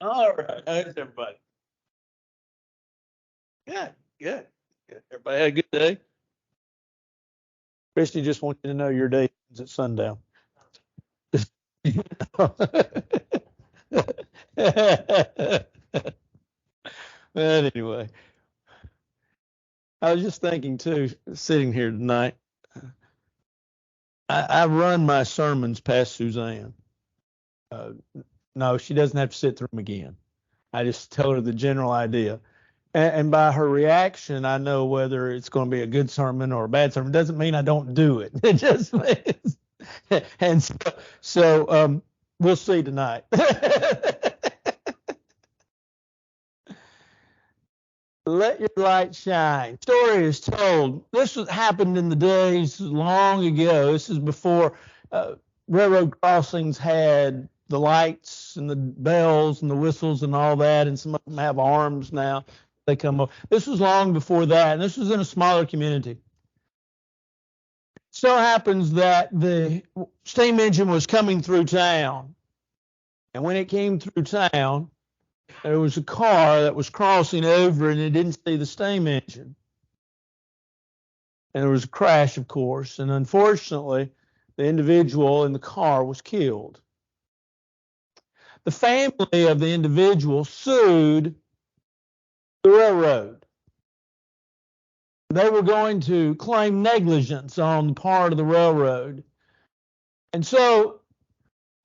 All right. How's everybody? Good, good, good. Everybody had a good day? Christy just wants you to know your day ends at sundown. But anyway, I was just thinking too, sitting here tonight, I run my sermons past Suzanne. Uh, no, she doesn't have to sit through them again. I just tell her the general idea. And by her reaction, I know whether it's going to be a good sermon or a bad sermon. It doesn't mean I don't do it. It just means. And so we'll see tonight. Let your light shine. Story is told. Happened in the days long ago. This is before railroad crossings had the lights and the bells and the whistles and all that, and some of them have arms now. They come up. This was long before that, and this was in a smaller community. So happens that the steam engine was coming through town, and when it came through town, there was a car that was crossing over, and it didn't see the steam engine. And there was a crash, of course, and unfortunately, the individual in the car was killed. The family of the individual sued the railroad. They were going to claim negligence on the part of the railroad. And so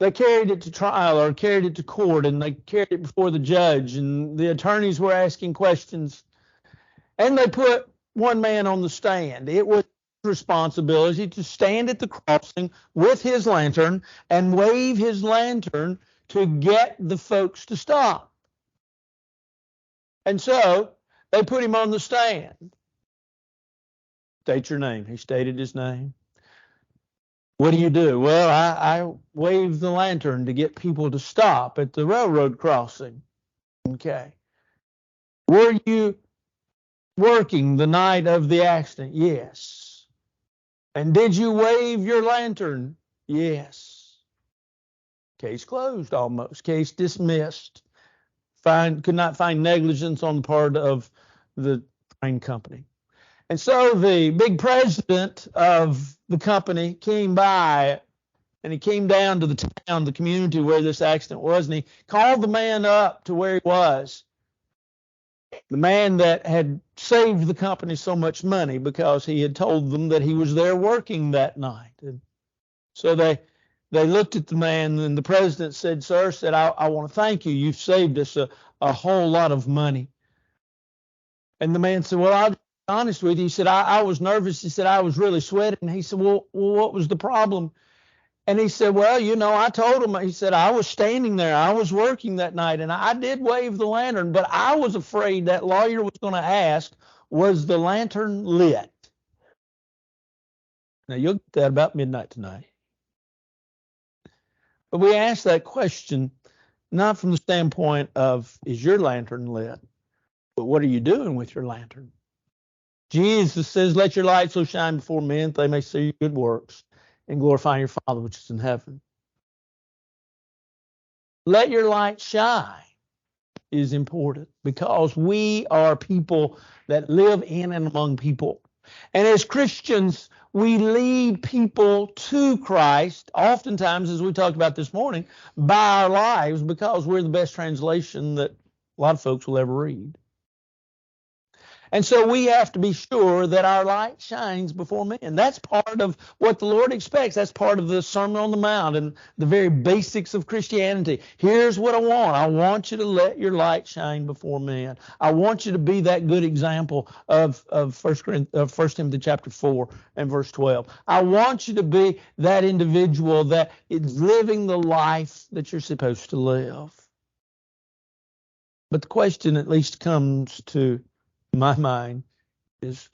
they carried it to trial or carried it to court, and they carried it before the judge, and the attorneys were asking questions. And they put one man on the stand. It was his responsibility to stand at the crossing with his lantern and wave his lantern to get the folks to stop. And so they put him on the stand. State your name. He stated his name. What do you do? Well, I wave the lantern to get people to stop at the railroad crossing. Okay. Were you working the night of the accident? Yes. And did you wave your lantern? Yes. Case closed almost. Case dismissed. Could not find negligence on the part of the train company. And so the big president of the company came by, and he came down to the town, the community where this accident was, and he called the man up to where he was. The man that had saved the company so much money because he had told them that he was there working that night. And so they looked at the man, and the president said, "Sir, I want to thank you. You've saved us a whole lot of money." And the man said, "Well, I'll be honest with you." He said, I was nervous. He said, "I was really sweating." He said, well, what was the problem? And he said, "Well, I told him," he said, "I was standing there. I was working that night, and I did wave the lantern, but I was afraid that lawyer was going to ask, was the lantern lit?" Now, you'll get that about midnight tonight. But we ask that question not from the standpoint of, is your lantern lit? But what are you doing with your lantern? Jesus says, "Let your light so shine before men that they may see your good works and glorify your Father which is in heaven." Let your light shine is important because we are people that live in and among people. And as Christians, we lead people to Christ, oftentimes, as we talked about this morning, by our lives, because we're the best translation that a lot of folks will ever read. And so we have to be sure that our light shines before men. That's part of what the Lord expects. That's part of the Sermon on the Mount and the very basics of Christianity. Here's what I want. I want you to let your light shine before men. I want you to be that good example of 1 Timothy chapter 4 and verse 12. I want you to be that individual that is living the life that you're supposed to live. But the question at least comes to my mind is,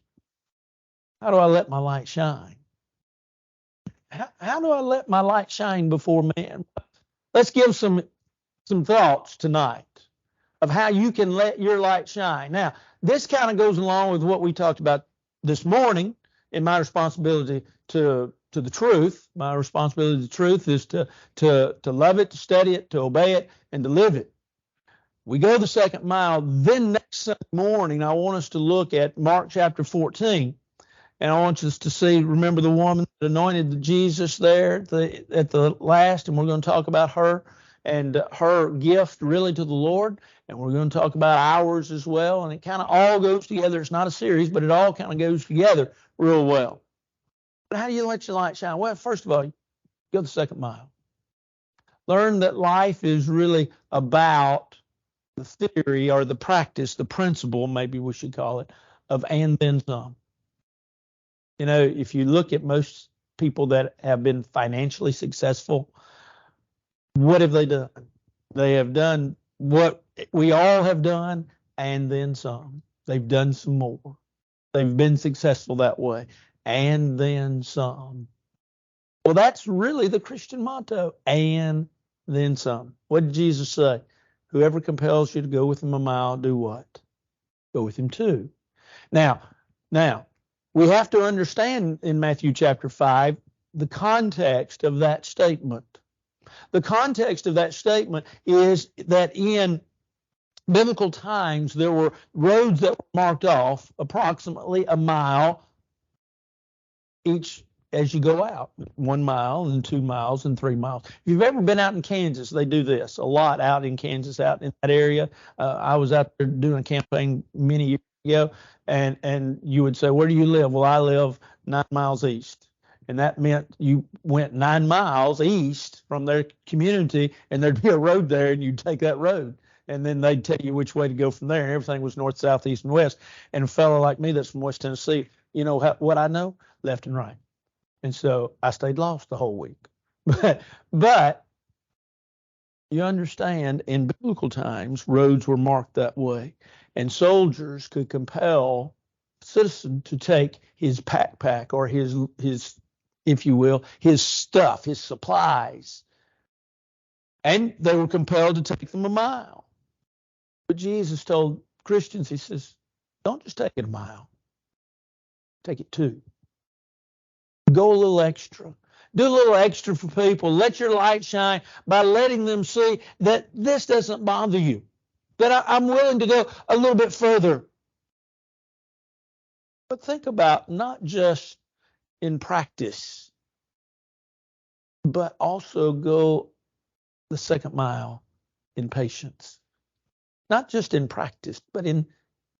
how do I let my light shine? How do I let my light shine before men? Let's give some thoughts tonight of how you can let your light shine. Now, this kind of goes along with what we talked about this morning in my responsibility to the truth. My responsibility to the truth is to love it, to study it, to obey it, and to live it. We go the second mile. Then next Sunday morning, I want us to look at Mark chapter 14. And I want us to see, remember the woman that anointed Jesus there at the last, and we're going to talk about her and her gift really to the Lord. And we're going to talk about ours as well. And it kind of all goes together. It's not a series, but it all kind of goes together real well. But how do you let your light shine? Well, first of all, you go the second mile. Learn that life is really about the theory or the practice, the principle, maybe we should call it, of and then some. You know, if you look at most people that have been financially successful, what have they done? They have done what we all have done and then some. They've done some more. They've been successful that way and then some. Well, that's really the Christian motto, and then some. What did Jesus say? Whoever compels you to go with him a mile, do what? Go with him 2. Now, we have to understand in Matthew chapter 5 the context of that statement. The context of that statement is that in biblical times there were roads that were marked off approximately a mile each as you go out, 1 mile and 2 miles and 3 miles. If you've ever been out in Kansas, they do this a lot out in Kansas, out in that area. I was out there doing a campaign many years ago, and you would say, where do you live? Well, I live 9 miles east. And that meant you went 9 miles east from their community, and there'd be a road there, and you'd take that road. And then they'd tell you which way to go from there. And everything was north, south, east, and west. And a fellow like me that's from West Tennessee, you know what I know? Left and right. And so I stayed lost the whole week. But you understand, in biblical times, roads were marked that way. And soldiers could compel a citizen to take his backpack or his, if you will, his stuff, his supplies. And they were compelled to take them a mile. But Jesus told Christians, he says, don't just take it a mile. Take it 2. Go a little extra. Do a little extra for people. Let your light shine by letting them see that this doesn't bother you, that I'm willing to go a little bit further. But think about not just in practice, but also go the second mile in patience. Not just in practice, but in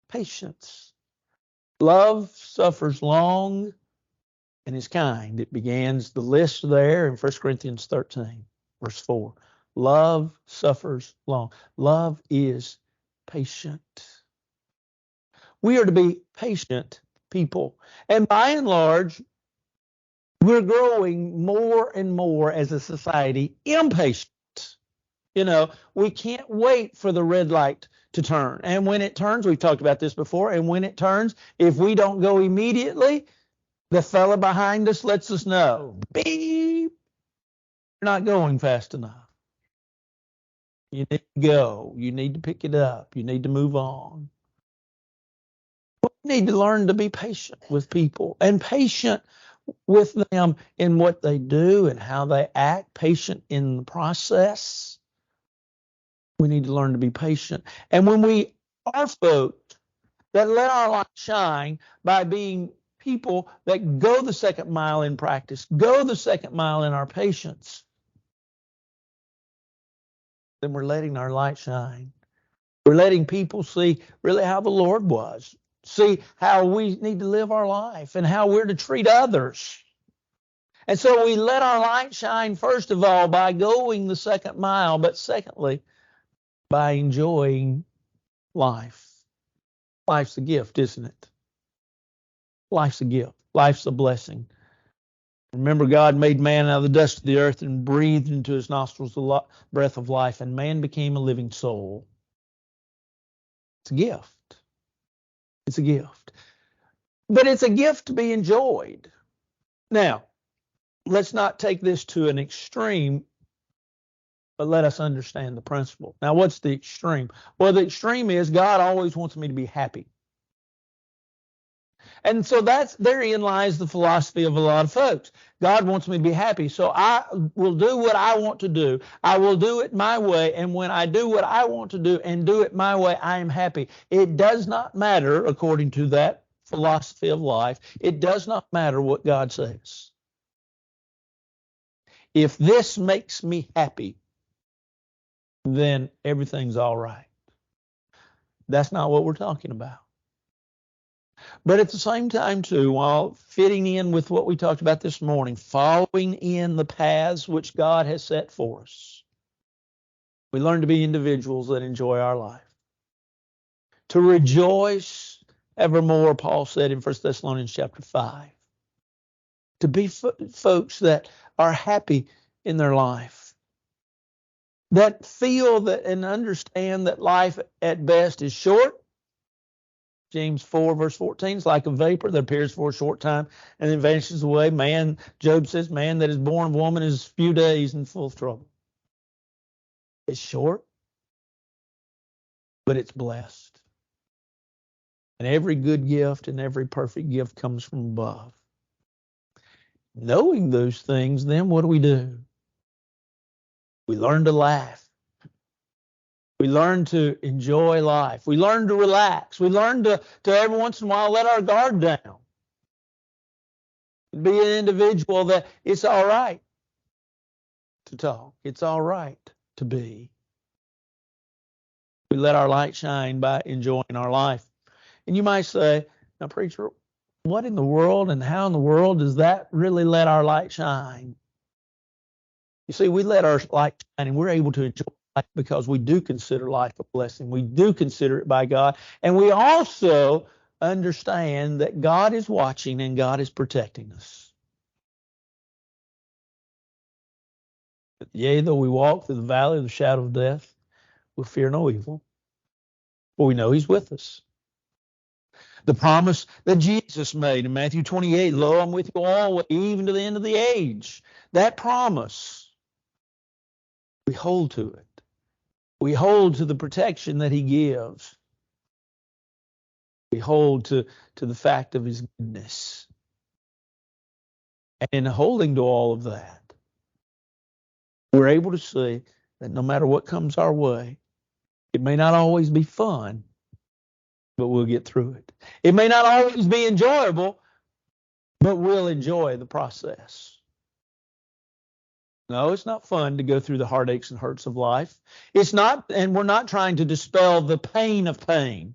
patience. Love suffers long and is kind. It begins the list there in 1 Corinthians 13, verse 4. Love suffers long. Love is patient. We are to be patient people. And by and large, we're growing more and more as a society impatient. You know, we can't wait for the red light to turn. And when it turns, we've talked about this before, and when it turns, if we don't go immediately, the fella behind us lets us know, beep, you're not going fast enough. You need to go. You need to pick it up. You need to move on. We need to learn to be patient with people and patient with them in what they do and how they act, patient in the process. We need to learn to be patient. And when we are folks that let our light shine by being people that go the second mile in practice, go the second mile in our patience, then we're letting our light shine. We're letting people see really how the Lord was, see how we need to live our life and how we're to treat others. And so we let our light shine, first of all, by going the second mile, but secondly, by enjoying life. Life's a gift, isn't it? Life's a gift. Life's a blessing. Remember, God made man out of the dust of the earth and breathed into his nostrils the breath of life, and man became a living soul. It's a gift. It's a gift. But it's a gift to be enjoyed. Now, let's not take this to an extreme, but let us understand the principle. Now, what's the extreme? Well, the extreme is God always wants me to be happy. And so therein lies the philosophy of a lot of folks. God wants me to be happy, so I will do what I want to do. I will do it my way, and when I do what I want to do and do it my way, I am happy. It does not matter, according to that philosophy of life, it does not matter what God says. If this makes me happy, then everything's all right. That's not what we're talking about. But at the same time, too, while fitting in with what we talked about this morning, following in the paths which God has set for us, we learn to be individuals that enjoy our life. To rejoice evermore, Paul said in 1 Thessalonians chapter 5. To be folks that are happy in their life, that feel that and understand that life at best is short. James 4 verse 14 is like a vapor that appears for a short time and then vanishes away. Man, Job says, man that is born of woman is few days and full of trouble. It's short, but it's blessed. And every good gift and every perfect gift comes from above. Knowing those things, then what do? We learn to laugh. We learn to enjoy life. We learn to relax. We learn to every once in a while let our guard down. Be an individual that it's all right to talk. It's all right to be. We let our light shine by enjoying our life. And you might say, now, preacher, what in the world and how in the world does that really let our light shine? You see, we let our light shine and we're able to enjoy life because we do consider life a blessing. We do consider it by God. And we also understand that God is watching and God is protecting us. Yea, though we walk through the valley of the shadow of death, we'll fear no evil, for we know He's with us. The promise that Jesus made in Matthew 28, lo, I'm with you all, even to the end of the age. That promise, we hold to it. We hold to the protection that He gives. We hold to the fact of His goodness. And in holding to all of that, we're able to see that no matter what comes our way, it may not always be fun, but we'll get through it. It may not always be enjoyable, but we'll enjoy the process. No, it's not fun to go through the heartaches and hurts of life. It's not, and we're not trying to dispel the pain of pain.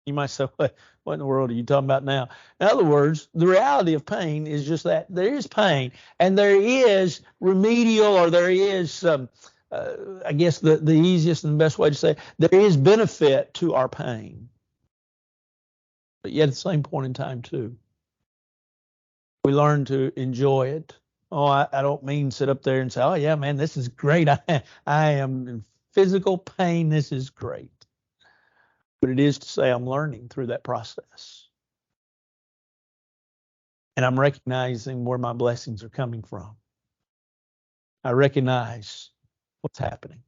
You might say, what in the world are you talking about now? In other words, the reality of pain is just that there is pain, and there is remedial, or there is, I guess the easiest and the best way to say it, there is benefit to our pain. But yet at the same point in time, too, we learn to enjoy it. Oh, I don't mean sit up there and say, oh, yeah, man, this is great. I am in physical pain. This is great. But it is to say I'm learning through that process. And I'm recognizing where my blessings are coming from. I recognize what's happening.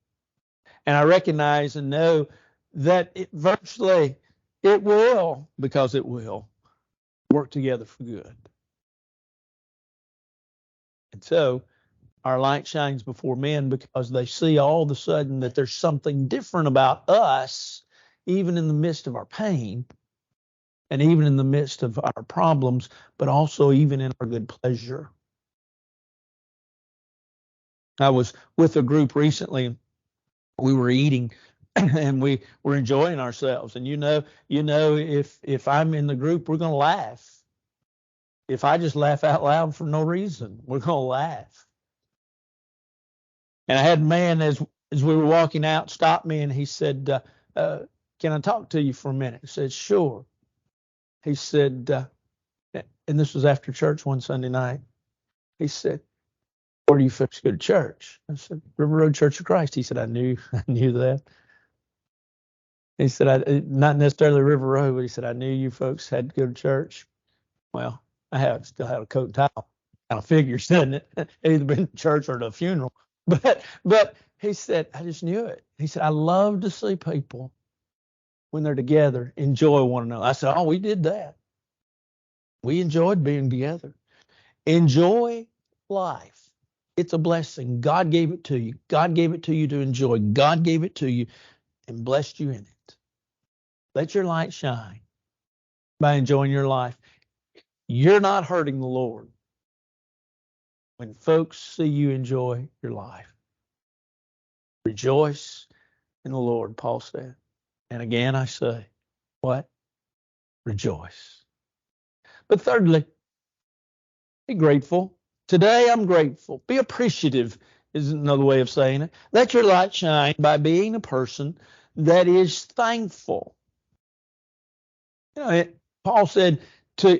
And I recognize and know that it will, because it will, work together for good. And so our light shines before men because they see all of a sudden that there's something different about us, even in the midst of our pain and even in the midst of our problems, but also even in our good pleasure. I was with a group recently. We were eating and we were enjoying ourselves. And you know, if I'm in the group, we're going to laugh. If I just laugh out loud for no reason, we're going to laugh. And I had a man as we were walking out stop me and he said, can I talk to you for a minute? I said, sure. He said, and this was after church one Sunday night. He said, where do you folks go to church? I said, River Road Church of Christ. He said, I knew that. He said, not necessarily River Road, but he said, I knew you folks had to go to church. Well, I still had a coat and towel. Kind of figures, doesn't it? Either been to church or to a funeral. But he said, I just knew it. He said, I love to see people when they're together enjoy one another. I said, oh, we did that. We enjoyed being together. Enjoy life. It's a blessing. God gave it to you. God gave it to you to enjoy. God gave it to you and blessed you in it. Let your light shine by enjoying your life. You're not hurting the Lord when folks see you enjoy your life. Rejoice in the Lord, Paul said. And again, I say, what? Rejoice. But thirdly, be grateful. Today, I'm grateful. Be appreciative is another way of saying it. Let your light shine by being a person that is thankful. Paul said,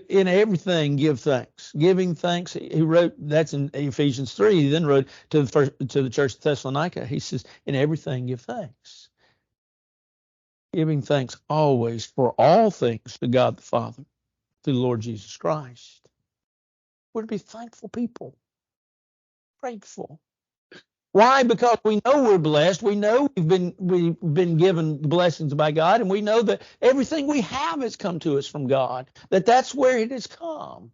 in everything give thanks. Giving thanks, he wrote, that's in Ephesians 3. He then wrote to the church of Thessalonica. He says, in everything give thanks. Giving thanks always for all things to God the Father through the Lord Jesus Christ. We're to be thankful people. Grateful. Why? Because we know we're blessed. We know we've been given blessings by God, and we know that everything we have has come to us from God. That's where it has come.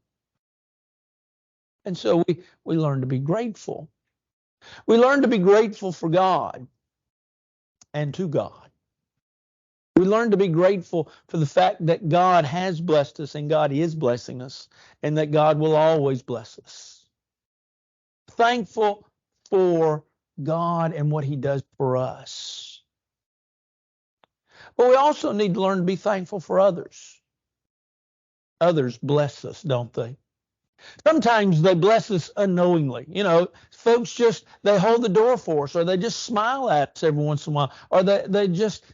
And so we learn to be grateful. We learn to be grateful for God and to God. We learn to be grateful for the fact that God has blessed us and God is blessing us, and that God will always bless us. Thankful for God and what he does for us. But we also need to learn to be thankful for others. Others bless us, don't they? Sometimes they bless us unknowingly. Folks they hold the door for us, or they just smile at us every once in a while, or they just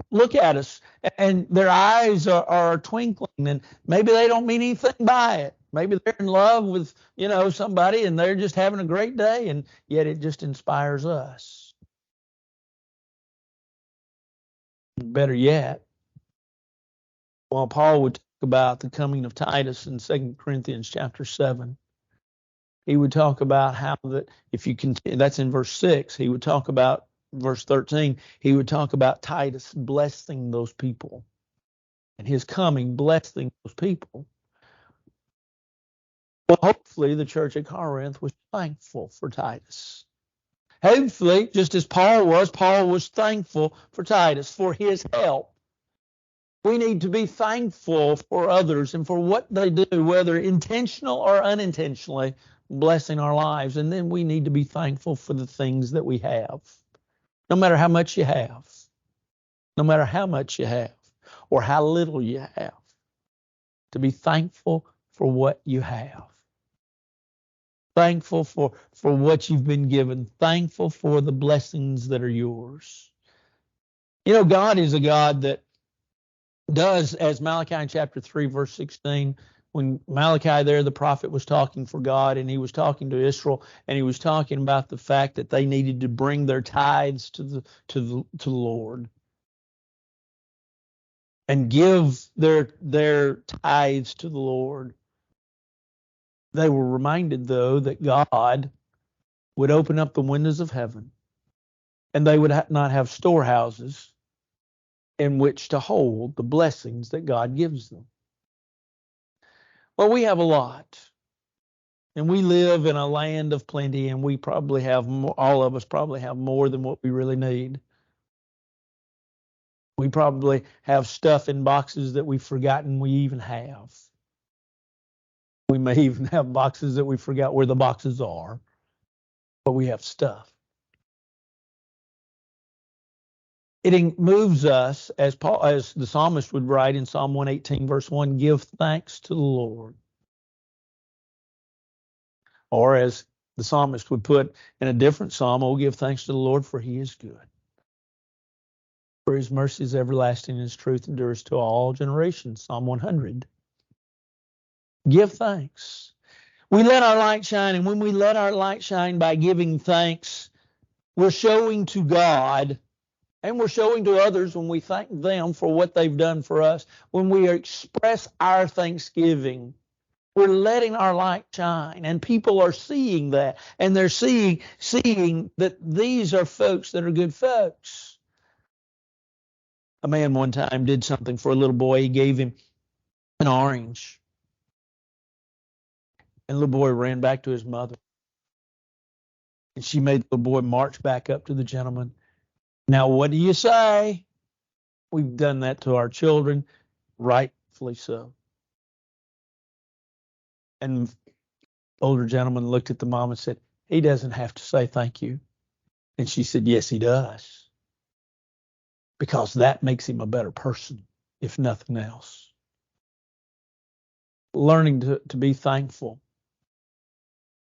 look at us and their eyes are twinkling, and maybe they don't mean anything by it. Maybe they're in love with, somebody, and they're just having a great day, and yet it just inspires us. Better yet, while Paul would talk about the coming of Titus in 2 Corinthians chapter 7, he would talk about how that if you continue, that's in verse 6, he would talk about verse 13, he would talk about Titus blessing those people and his coming blessing those people. Well, hopefully the church at Corinth was thankful for Titus. Hopefully, just as Paul was thankful for Titus, for his help. We need to be thankful for others and for what they do, whether intentional or unintentionally, blessing our lives. And then we need to be thankful for the things that we have. No matter how much you have, no matter how much you have, or how little you have, to be thankful for what you have. Thankful for what you've been given. Thankful for the blessings that are yours. God is a God that does, as Malachi chapter 3, verse 16, when Malachi there, the prophet, was talking for God, and he was talking to Israel, and he was talking about the fact that they needed to bring their tithes to the Lord and give their tithes to the Lord. They were reminded, though, that God would open up the windows of heaven, and they would not have storehouses in which to hold the blessings that God gives them. Well, we have a lot, and we live in a land of plenty, and we probably have more, all of us probably have more than what we really need. We probably have stuff in boxes that we've forgotten we even have. We may even have boxes that we forgot where the boxes are, but we have stuff. It moves us, as the psalmist would write in Psalm 118, verse 1, give thanks to the Lord. Or as the psalmist would put in a different psalm, oh, give thanks to the Lord, for he is good. For his mercy is everlasting, and his truth endures to all generations. Psalm 100. Give thanks. We let our light shine, and when we let our light shine by giving thanks, we're showing to God, and we're showing to others when we thank them for what they've done for us. When we express our thanksgiving, we're letting our light shine, and people are seeing that, and they're seeing that these are folks that are good folks. A man one time did something for a little boy. He gave him an orange, And the little boy ran back to his mother. And she made the little boy march back up to the gentleman. Now, what do you say? We've done that to our children, rightfully so. And the older gentleman looked at the mom and said, he doesn't have to say thank you. And she said, yes, he does. Because that makes him a better person, if nothing else. Learning to be thankful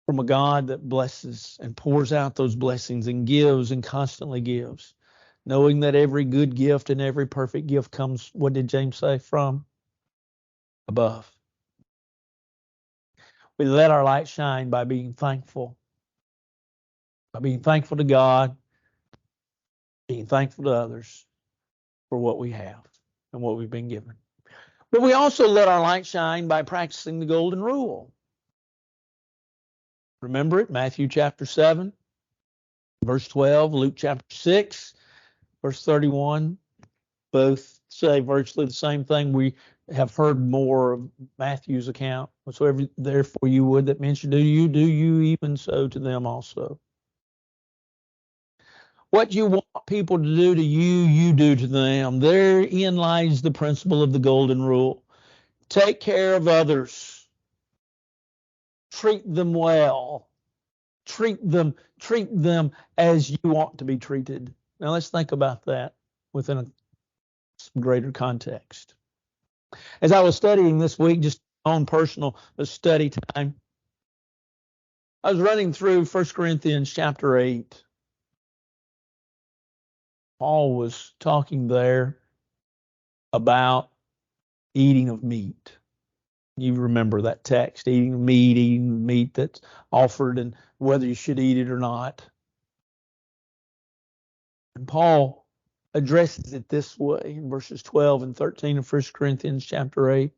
from a God that blesses and pours out those blessings and gives and constantly gives. Knowing that every good gift and every perfect gift comes, what did James say? From above. We let our light shine by being thankful. By being thankful to God, being thankful to others for what we have and what we've been given. But we also let our light shine by practicing the golden rule. Remember it, Matthew chapter 7, verse 12, Luke chapter 6, verse 31. Both say virtually the same thing. We have heard more of Matthew's account. Whatsoever therefore you would that men should do you even so to them also. What you want people to do to you, you do to them. Therein lies the principle of the golden rule. Take care of others. Treat them well. Treat them as you want to be treated. Now let's think about that within some greater context. As I was studying this week, just on personal study time, I was running through 1 Corinthians chapter 8. Paul was talking there about eating of meat. You remember that text, eating meat that's offered and whether you should eat it or not. And Paul addresses it this way in verses 12 and 13 of 1 Corinthians chapter 8.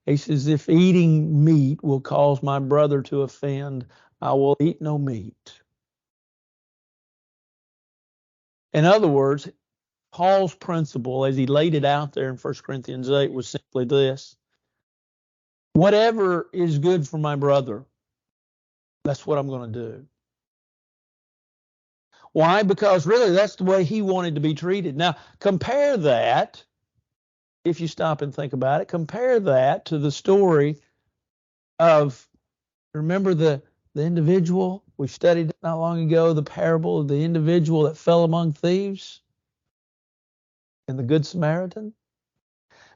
He says, if eating meat will cause my brother to offend, I will eat no meat. In other words, Paul's principle, as he laid it out there in 1 Corinthians 8, was simply this. Whatever is good for my brother, that's what I'm going to do. Why? Because really that's the way he wanted to be treated. Now, compare that, if you stop and think about it, compare that to the story of, remember the individual? We studied it not long ago, the parable of the individual that fell among thieves and the Good Samaritan.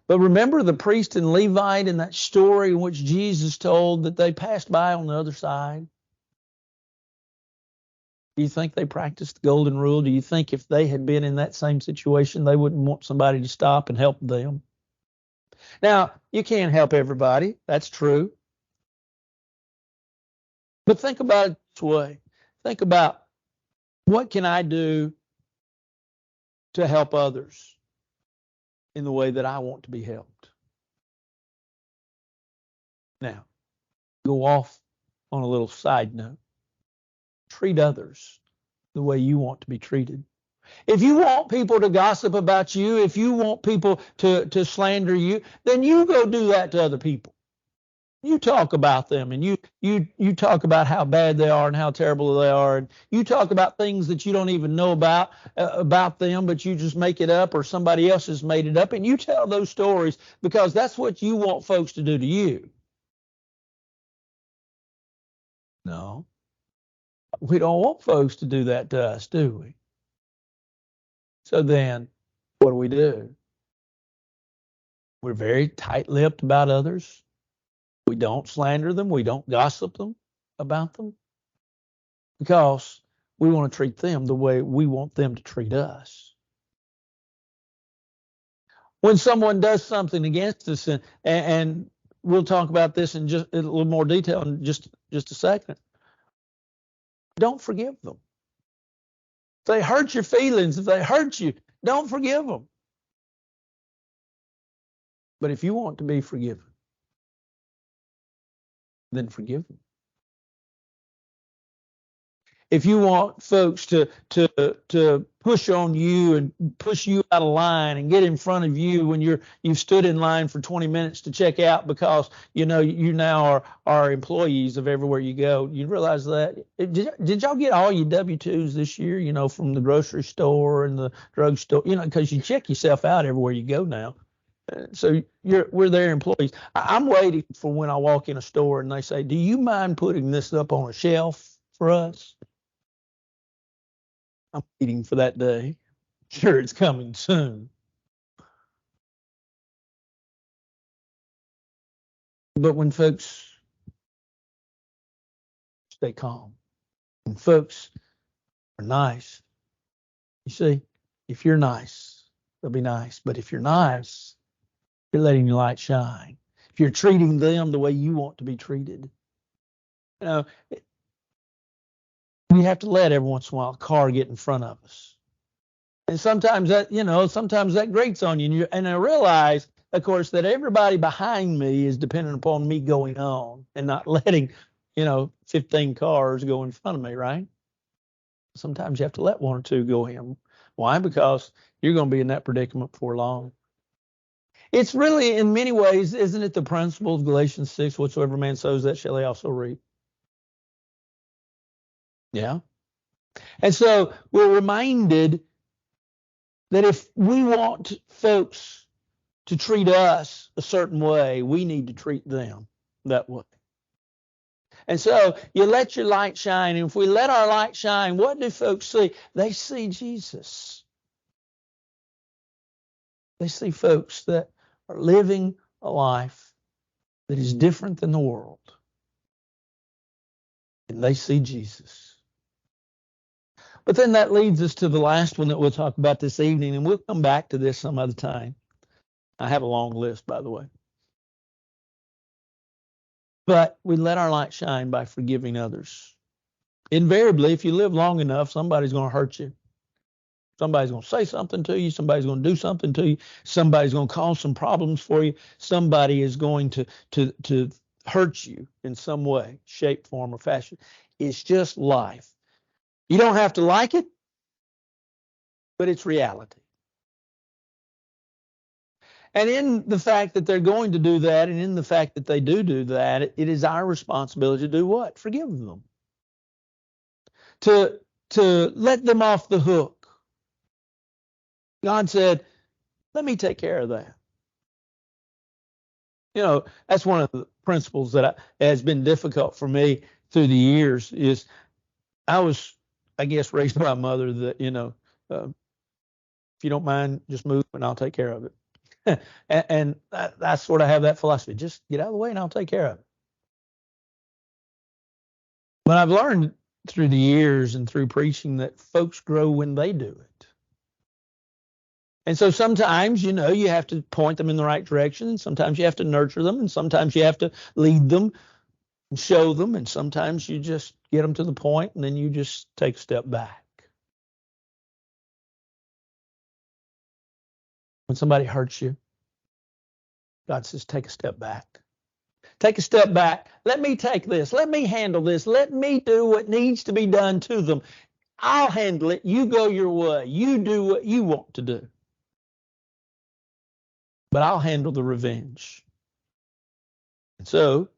But remember the priest and Levite in that story in which Jesus told that they passed by on the other side? Do you think they practiced the golden rule? Do you think if they had been in that same situation, they wouldn't want somebody to stop and help them? Now, you can't help everybody. That's true. But think about it this way. Think about, what can I do to help others in the way that I want to be helped? Now, go off on a little side note. Treat others the way you want to be treated. If you want people to gossip about you, if you want people to slander you, then you go do that to other people. You talk about them and you talk about how bad they are and how terrible they are. And you talk about things that you don't even know about them, but you just make it up or somebody else has made it up. And you tell those stories because that's what you want folks to do to you. No, we don't want folks to do that to us, do we? So then what do? We're very tight-lipped about others. We don't slander them. We don't gossip them about them because we want to treat them the way we want them to treat us. When someone does something against us, and we'll talk about this in just a little more detail in just a second, don't forgive them. If they hurt your feelings, if they hurt you, don't forgive them. But if you want to be forgiven, then forgive them. if you want folks to push on you and push you out of line and get in front of you when you've stood in line for 20 minutes to check out because you now are employees of everywhere you go. You realize that? Did y'all get all your W-2s this year? From the grocery store and the drugstore. Because you check yourself out everywhere you go now. So we're their employees. I'm waiting for when I walk in a store and they say, "Do you mind putting this up on a shelf for us?" I'm waiting for that day. Sure, it's coming soon. But when folks stay calm, when folks are nice, you see, if you're nice, they'll be nice. But if you're nice, you're letting your light shine. If you're treating them the way you want to be treated, we have to let every once in a while a car get in front of us. And sometimes that grates on you. And I realize, of course, that everybody behind me is dependent upon me going on and not letting, 15 cars go in front of me, right? Sometimes you have to let one or two go in. Why? Because you're going to be in that predicament before long. It's really, in many ways, isn't it the principle of Galatians 6, whatsoever man sows, that shall he also reap? Yeah. And so we're reminded that if we want folks to treat us a certain way, we need to treat them that way. And so you let your light shine. And if we let our light shine, what do folks see? They see Jesus. They see folks that are living a life that is different than the world. And they see Jesus. But then that leads us to the last one that we'll talk about this evening, and we'll come back to this some other time. I have a long list, by the way. But we let our light shine by forgiving others. Invariably, if you live long enough, somebody's going to hurt you. Somebody's going to say something to you. Somebody's going to do something to you. Somebody's going to cause some problems for you. Somebody is going to hurt you in some way, shape, form, or fashion. It's just life. You don't have to like it, but it's reality. And in the fact that they're going to do that, and in the fact that they do that, it is our responsibility to do what? Forgive them. To let them off the hook. God said, let me take care of that. That's one of the principles that has been difficult for me through the years is I was, I guess, raised by a mother that, if you don't mind, just move and I'll take care of it. and I sort of have that philosophy. Just get out of the way and I'll take care of it. But I've learned through the years and through preaching that folks grow when they do it. And so sometimes, you have to point them in the right direction. And sometimes you have to nurture them. And sometimes you have to lead them and show them. And sometimes you just get them to the point and then you just take a step back. When somebody hurts you, God says, take a step back. Take a step back. Let me take this. Let me handle this. Let me do what needs to be done to them. I'll handle it. You go your way. You do what you want to do. But I'll handle the revenge. And so,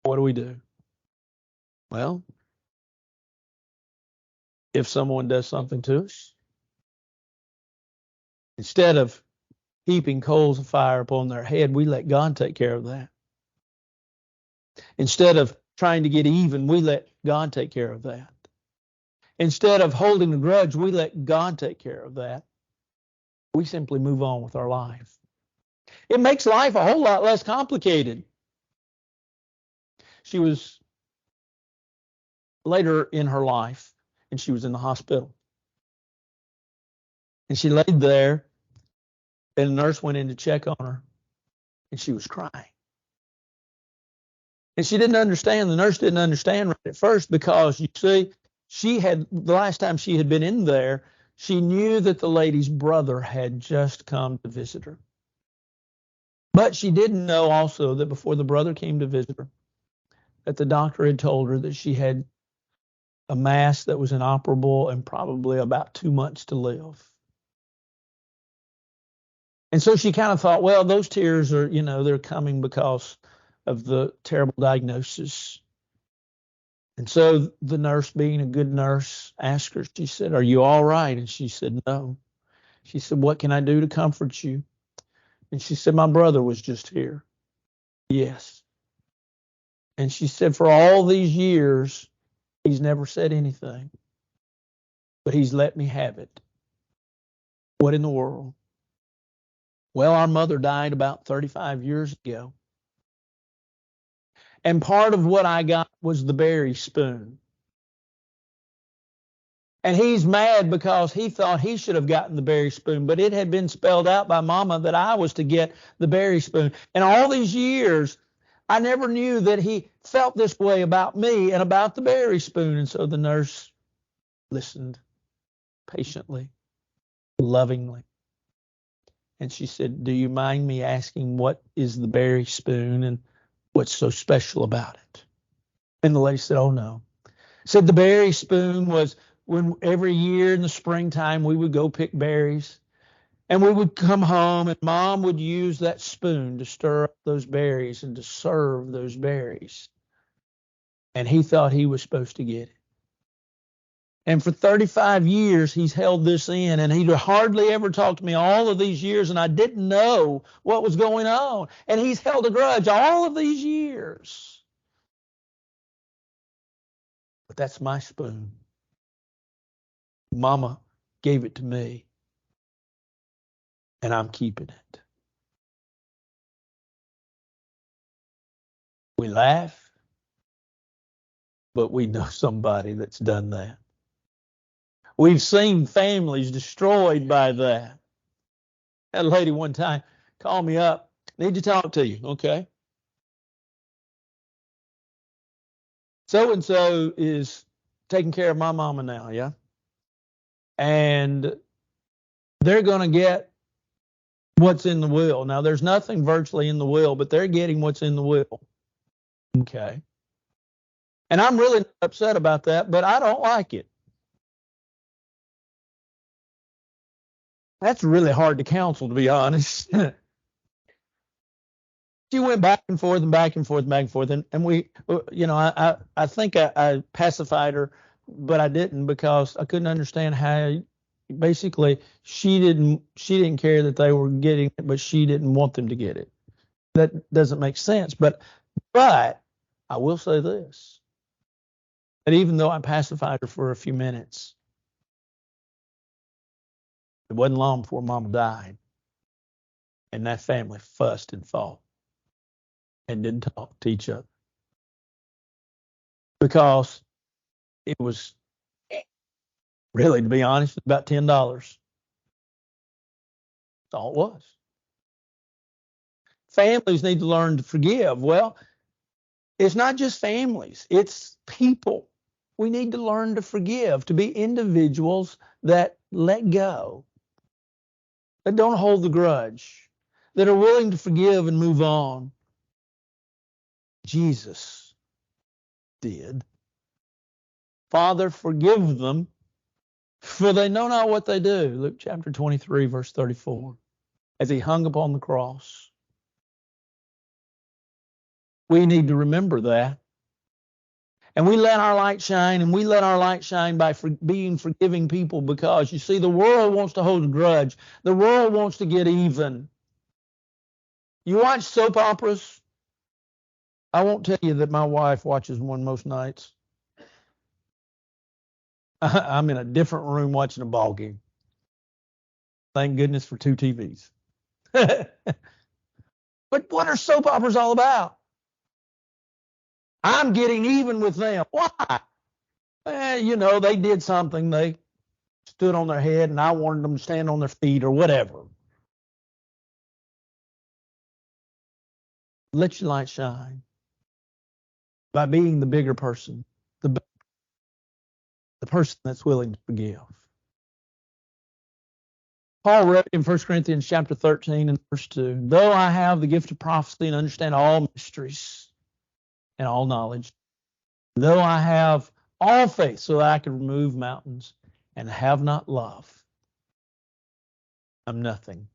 what do? Well, if someone does something to us, instead of heaping coals of fire upon their head, we let God take care of that. Instead of trying to get even, we let God take care of that. Instead of holding a grudge, we let God take care of that. We simply move on with our life. It makes life a whole lot less complicated. She was later in her life, and she was in the hospital. And she laid there, and a nurse went in to check on her, and she was crying. And she didn't understand. The nurse didn't understand right at first because, you see, the last time she had been in there, she knew that the lady's brother had just come to visit her. But she didn't know also that before the brother came to visit her, that the doctor had told her that she had a mass that was inoperable and probably about 2 months to live. And so she kind of thought, well, those tears are, they're coming because of the terrible diagnosis. And so the nurse, being a good nurse, asked her, she said, "Are you all right?" And she said, "No." She said, "What can I do to comfort you?" And she said, "My brother was just here." "Yes." And she said, "For all these years, he's never said anything, but he's let me have it." What in the world? Well, our mother died about 35 years ago. And part of what I got was the berry spoon. And he's mad because he thought he should have gotten the berry spoon, but it had been spelled out by Mama that I was to get the berry spoon. And all these years, I never knew that he felt this way about me and about the berry spoon. And so the nurse listened patiently, lovingly. And she said, "Do you mind me asking what is the berry spoon and what's so special about it?" And the lady said, "Oh, no." Said the berry spoon was when every year in the springtime we would go pick berries and we would come home and Mom would use that spoon to stir up those berries and to serve those berries. And he thought he was supposed to get it. And for 35 years, he's held this in, and he'd hardly ever talked to me all of these years, and I didn't know what was going on. And he's held a grudge all of these years. But that's my spoon. Mama gave it to me, and I'm keeping it. We laugh, but we know somebody that's done that. We've seen families destroyed by that. That lady one time called me up. "Need to talk to you." "Okay." "So-and-so is taking care of my mama now, yeah? And they're going to get what's in the will." Now, there's nothing virtually in the will, but they're getting what's in the will. "Okay." "And I'm really upset about that, but I don't like it." That's really hard to counsel, to be honest. She went back and forth and back and forth and back and forth, and we, I think I pacified her, but I didn't because I couldn't understand how. Basically, she didn't care that they were getting it, but she didn't want them to get it. That doesn't make sense. But I will say this: that even though I pacified her for a few minutes, it wasn't long before Mama died, and that family fussed and fought and didn't talk to each other because it was really, to be honest, about $10. That's all it was. Families need to learn to forgive. Well, it's not just families, it's people. We need to learn to forgive, to be individuals that let go, that don't hold the grudge, that are willing to forgive and move on. Jesus did. "Father, forgive them, for they know not what they do." Luke chapter 23, verse 34, as he hung upon the cross. We need to remember that. And we let our light shine, and we let our light shine by being forgiving people, because you see, the world wants to hold a grudge. The world wants to get even. You watch soap operas. I won't tell you that my wife watches one most nights. I'm in a different room watching a ball game. Thank goodness for 2 TVs. But what are soap operas all about? I'm getting even with them. Why? They did something. They stood on their head, and I wanted them to stand on their feet or whatever. Let your light shine by being the bigger person, the person that's willing to forgive. Paul wrote in 1 Corinthians chapter 13 and verse 2, "Though I have the gift of prophecy and understand all mysteries and all knowledge, Though I have all faith so that I can remove mountains and have not love, I'm nothing.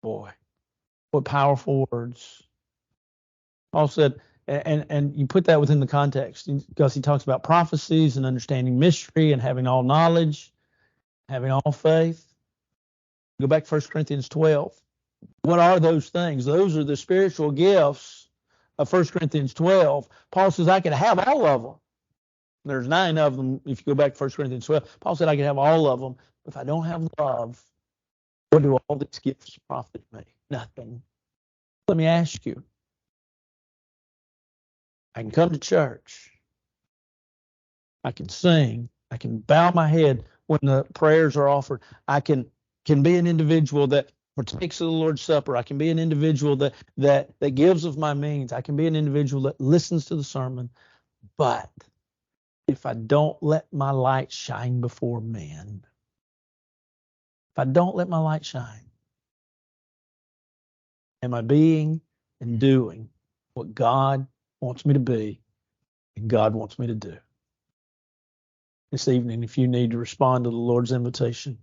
Boy, what powerful words. Paul said, and you put that within the context because he talks about prophecies and understanding mystery and having all knowledge, having all faith. Go back to 1 Corinthians 12. What are those things? Those are the spiritual gifts of 1 Corinthians 12. Paul says I could have all of them. There's 9 of them if you go back to 1 Corinthians 12. Paul said I could have all of them. But if I don't have love, what do all these gifts profit me? Nothing. Let me ask you. I can come to church. I can sing. I can bow my head when the prayers are offered. I can be an individual that partakes of the Lord's Supper. I can be an individual that gives of my means. I can be an individual that listens to the sermon. But if I don't let my light shine before men, if I don't let my light shine, am I being and doing what God wants me to be and God wants me to do? This evening, if you need to respond to the Lord's invitation,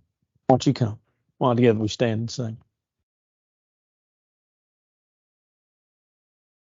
why don't you come? While together we stand and sing.